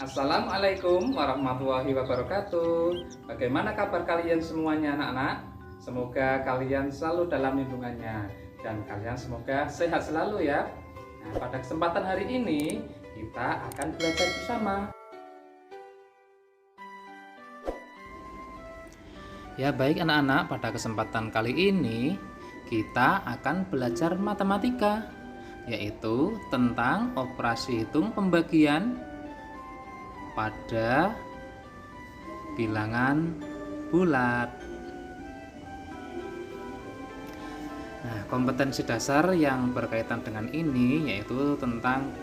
Assalamualaikum warahmatullahi wabarakatuh. Bagaimana kabar kalian semuanya anak-anak? Semoga kalian selalu dalam lindungannya dan kalian semoga sehat selalu ya. Nah, pada kesempatan hari ini kita akan belajar bersama. Ya baik anak-anak, pada kesempatan kali ini kita akan belajar matematika, yaitu tentang operasi hitung pembagian pada bilangan bulat. Nah, kompetensi dasar yang berkaitan dengan ini yaitu tentang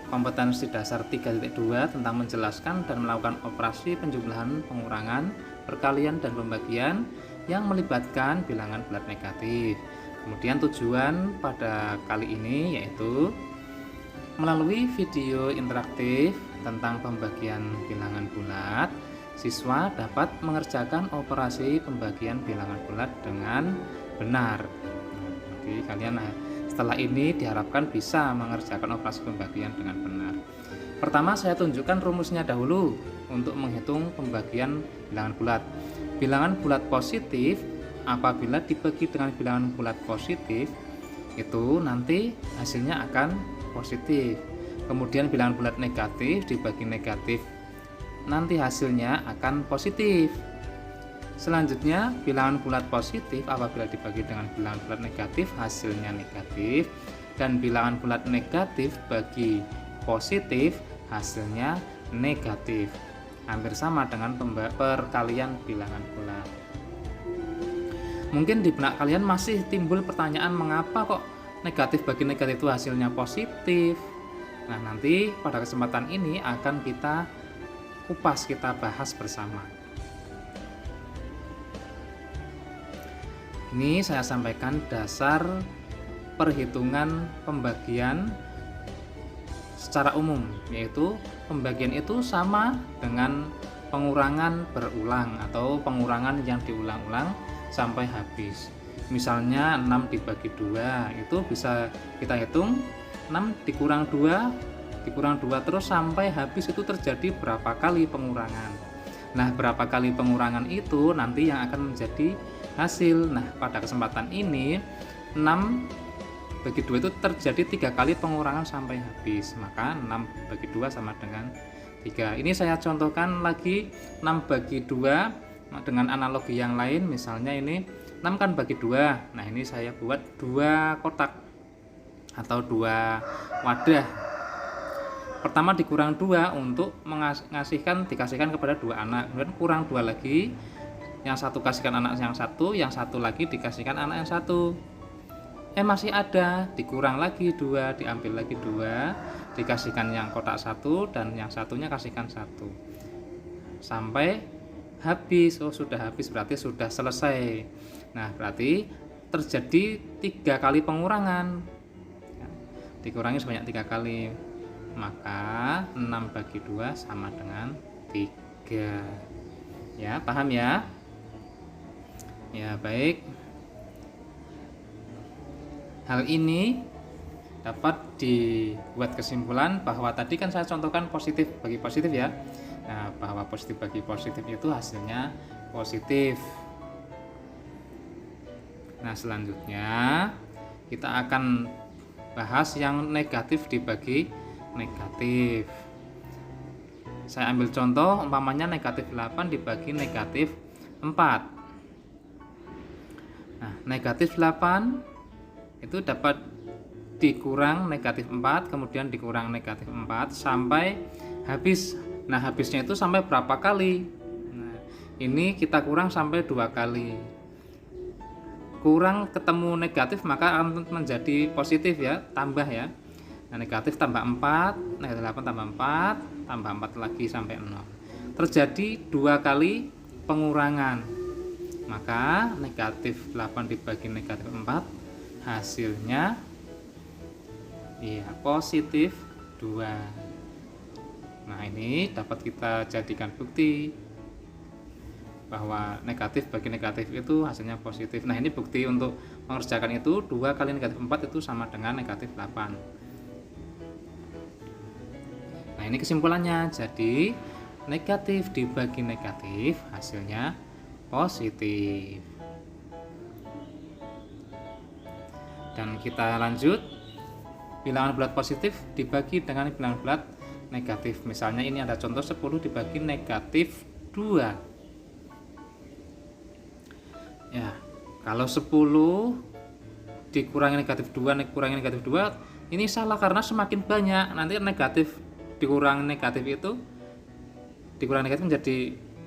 kompetensi dasar 3.2 tentang menjelaskan dan melakukan operasi penjumlahan, pengurangan, perkalian dan pembagian yang melibatkan bilangan bulat negatif. Kemudian tujuan pada kali ini yaitu melalui video interaktif tentang pembagian bilangan bulat, siswa dapat mengerjakan operasi pembagian bilangan bulat dengan benar. Jadi kalian setelah ini diharapkan bisa mengerjakan operasi pembagian dengan benar. Pertama saya tunjukkan rumusnya dahulu untuk menghitung pembagian bilangan bulat. Bilangan bulat positif apabila dibagi dengan bilangan bulat positif itu nanti hasilnya akan positif. Kemudian bilangan bulat negatif dibagi negatif, nanti hasilnya akan positif. Selanjutnya bilangan bulat positif apabila dibagi dengan bilangan bulat negatif hasilnya negatif, dan bilangan bulat negatif bagi positif hasilnya negatif. Hampir sama dengan perkalian bilangan bulat. Mungkin di benak kalian masih timbul pertanyaan mengapa kok negatif bagi negatif itu hasilnya positif. Nah, nanti pada kesempatan ini akan kita kupas, kita bahas bersama. Ini saya sampaikan dasar perhitungan pembagian secara umum, yaitu pembagian itu sama dengan pengurangan berulang atau pengurangan yang diulang-ulang sampai habis. Misalnya 6 dibagi 2 itu bisa kita hitung 6 dikurang 2 terus sampai habis itu terjadi berapa kali pengurangan. Nah, berapa kali pengurangan itu nanti yang akan menjadi hasil. Nah, pada kesempatan ini 6 bagi 2 itu terjadi 3 kali pengurangan sampai habis. Maka 6 bagi 2 sama dengan 3. Ini saya contohkan lagi 6 bagi 2 dengan analogi yang lain. Misalnya ini 6 kan bagi 2. Nah, ini saya buat 2 kotak atau 2 wadah. Pertama dikurang 2 untuk dikasihkan kepada 2 anak. Kemudian kurang 2 lagi, yang satu kasihkan anak yang satu lagi dikasihkan anak yang satu. Masih ada, dikurang lagi 2, diambil lagi 2, dikasihkan yang kotak 1 dan yang satunya kasihkan 1. Sampai habis. Oh, sudah habis berarti sudah selesai. Nah, berarti terjadi 3 kali pengurangan. Dikurangi sebanyak 3 kali, maka 6 bagi 2 sama dengan 3. Ya, paham ya? Ya, baik. Hal ini dapat dibuat kesimpulan bahwa tadi kan saya contohkan positif bagi positif ya. Nah, bahwa positif bagi positif itu hasilnya positif. Nah, selanjutnya kita akan bahas yang negatif dibagi negatif. Saya ambil contoh umpamanya negatif 8 dibagi negatif 4. Nah, negatif 8 itu dapat dikurang negatif 4, kemudian dikurang negatif 4 sampai habis. Nah, habisnya itu sampai berapa kali? Nah, ini kita kurang sampai 2 kali. Kurang ketemu negatif maka akan menjadi positif ya, tambah ya. Nah, negatif tambah 4, negatif 8 tambah 4, tambah 4 lagi sampai 0. Terjadi 2 kali pengurangan. Maka negatif 8 dibagi negatif 4 hasilnya ya positif 2. Nah, ini dapat kita jadikan bukti bahwa negatif bagi negatif itu hasilnya positif. Nah, ini bukti untuk mengerjakan itu 2 kali negatif 4 itu sama dengan negatif 8. Nah, ini kesimpulannya. Jadi negatif dibagi negatif hasilnya positif. Dan kita lanjut, bilangan bulat positif dibagi dengan bilangan bulat negatif. Misalnya ini ada contoh 10 dibagi negatif 2. Ya, kalau 10 dikurangi negatif 2 dikurangi negatif 2, ini salah karena semakin banyak. Nanti negatif dikurangi negatif itu dikurangi negatif menjadi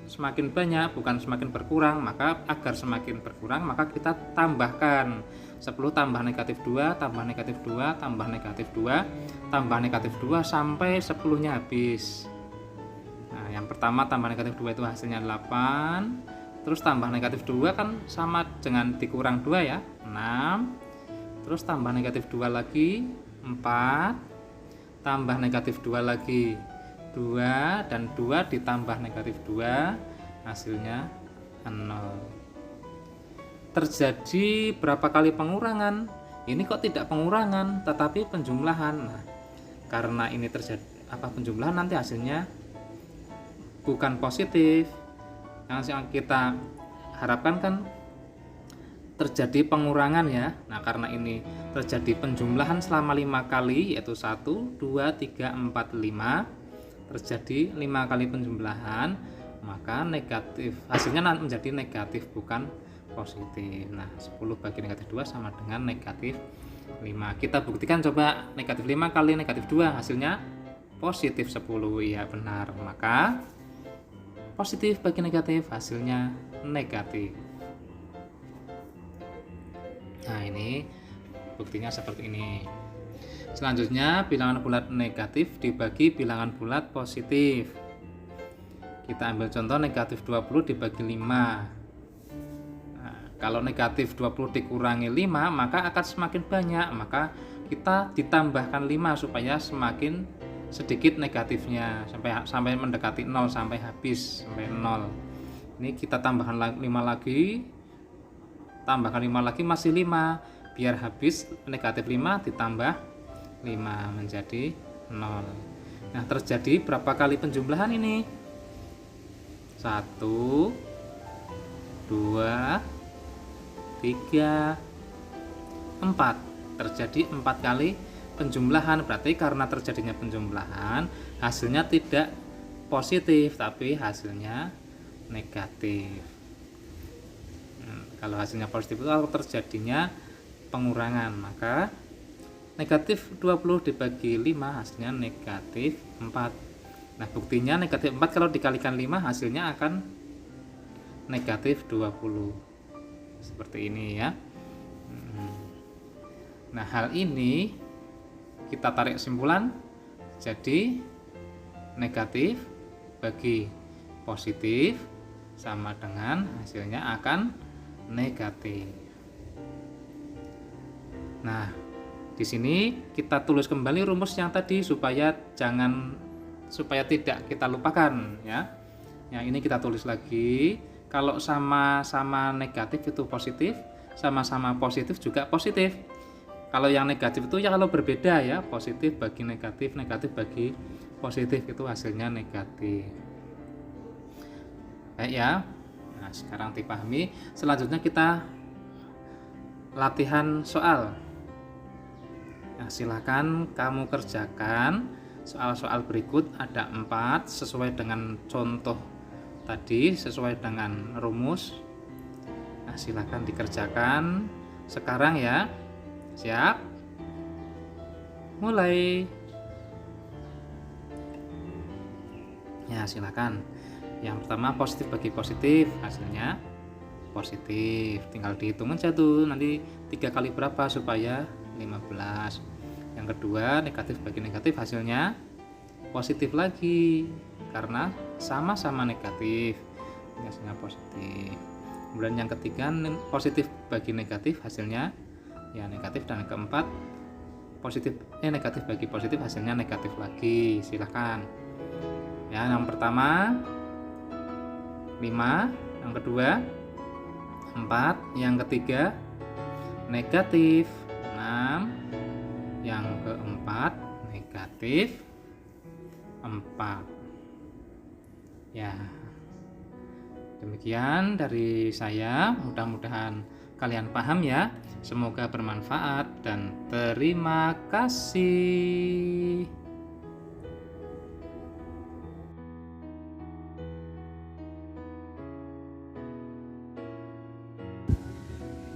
semakin banyak, bukan semakin berkurang. Maka agar semakin berkurang, maka kita tambahkan 10 tambah negatif 2 tambah negatif 2 tambah negatif 2 tambah negatif 2 sampai 10-nya habis. Nah, yang pertama tambah negatif 2 itu hasilnya 8. Terus tambah negatif 2 kan sama dengan dikurang 2 ya, 6. Terus tambah negatif 2 lagi 4. Tambah negatif 2 lagi 2, dan 2 ditambah negatif 2 hasilnya 0. Terjadi berapa kali pengurangan? Ini kok tidak pengurangan tetapi penjumlahan. Nah, karena ini terjadi penjumlahan, nanti hasilnya bukan positif. Yang kita harapkan kan terjadi pengurangan ya. Nah, karena ini terjadi penjumlahan selama 5 kali, yaitu 1, 2, 3, 4, 5. Terjadi 5 kali penjumlahan, maka negatif hasilnya menjadi negatif bukan positif. Nah, 10 bagi negatif 2 sama dengan negatif 5. Kita buktikan coba, negatif 5 kali negatif 2 hasilnya positif 10. Iya benar, maka positif bagi negatif hasilnya negatif. Nah, ini buktinya seperti ini. Selanjutnya, bilangan bulat negatif dibagi bilangan bulat positif. Kita ambil contoh negatif 20 dibagi 5. Nah, kalau negatif 20 dikurangi 5 maka akan semakin banyak. Maka kita ditambahkan 5 supaya semakin sedikit negatifnya sampai mendekati 0, sampai habis, sampai 0. Ini kita tambahkan 5 lagi. Tambahkan 5 lagi masih 5. Biar habis negatif 5 ditambah 5 menjadi 0. Nah, terjadi berapa kali penjumlahan ini? 1, 2, 3, 4. Terjadi 4 kali penjumlahan. Berarti karena terjadinya penjumlahan, hasilnya tidak positif tapi hasilnya negatif. Kalau hasilnya positif itu kalau terjadinya pengurangan, maka negatif 20 dibagi 5 hasilnya negatif 4. Nah, buktinya negatif 4 kalau dikalikan 5 hasilnya akan negatif 20. Seperti ini ya. Nah, hal ini kita tarik kesimpulan, jadi negatif bagi positif sama dengan hasilnya akan negatif. Nah, di sini kita tulis kembali rumus yang tadi supaya tidak kita lupakan ya. Ya, ini kita tulis lagi. Kalau sama-sama negatif itu positif, sama-sama positif juga positif. Kalau yang negatif itu ya kalau berbeda ya, positif bagi negatif, negatif bagi positif itu hasilnya negatif. Baik ya. Nah, sekarang dipahami. Selanjutnya kita latihan soal. Nah, silakan kamu kerjakan soal-soal berikut, ada 4 sesuai dengan contoh tadi, sesuai dengan rumus. Nah, silakan dikerjakan sekarang ya. Siap? Mulai. Ya, silakan. Yang pertama positif bagi positif, hasilnya positif. Tinggal dihitung aja tuh nanti 3 kali berapa supaya 15. Yang kedua negatif bagi negatif, hasilnya positif lagi karena sama-sama negatif, hasilnya positif. Kemudian yang ketiga positif bagi negatif, hasilnya ya negatif. Dan yang keempat negatif bagi positif, hasilnya negatif lagi. Silakan ya. Yang pertama 5, yang kedua 4, yang ketiga negatif 6, yang keempat negatif 4. Ya, demikian dari saya, mudah-mudahan kalian paham ya. Semoga bermanfaat dan terima kasih.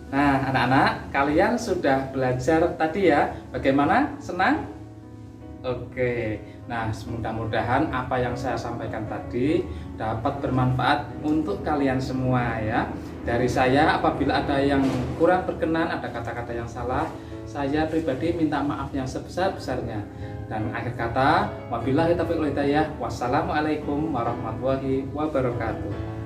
Nah, anak-anak, kalian sudah belajar tadi ya. Bagaimana? Senang? Oke. Nah, mudah-mudahan apa yang saya sampaikan tadi dapat bermanfaat untuk kalian semua ya. Dari saya, apabila ada yang kurang berkenan, ada kata-kata yang salah, saya pribadi minta maaf yang sebesar-besarnya. Dan akhir kata, wabillahi taufiq wal hidayah. Wassalamualaikum warahmatullahi wabarakatuh.